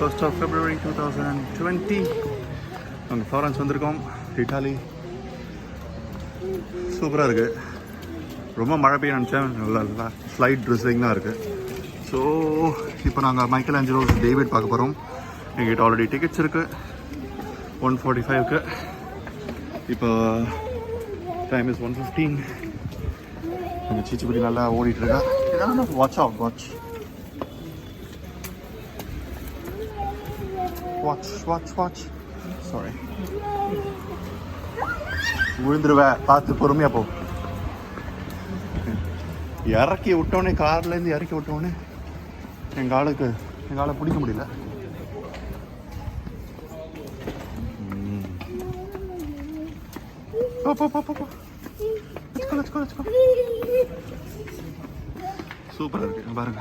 1st of February 2020. நாங்கள் Florence வந்திருக்கோம், Italy. சூப்பராக இருக்குது. ரொம்ப மழை பெய்ய நினச்சேன், நல்லா ஸ்லைட் ட்ரெஸ்ஸிங் தான் இருக்குது. ஸோ இப்போ நாங்கள் மைக்கேல் ஆஞ்சலோ டேவிட் பார்க்க போகிறோம். எங்கள்கிட்ட ஆல்ரெடி டிக்கெட்ஸ் இருக்குது 1:45க்கு. இப்போ டைம் இஸ் 1:15. எங்கள் சீச்சிப்படி நல்லா ஓடிட்டுருக்கா. Watch out, watch. சாரி, விழுந்துருவேன், பார்த்து பொறுமையாக போ. இறக்கி விட்டோடனே, கார்லேருந்து இறக்கி விட்டோடனே எங்கள் ஆளை பிடிக்க முடியல. சூப்பராக இருக்கு பாருங்க.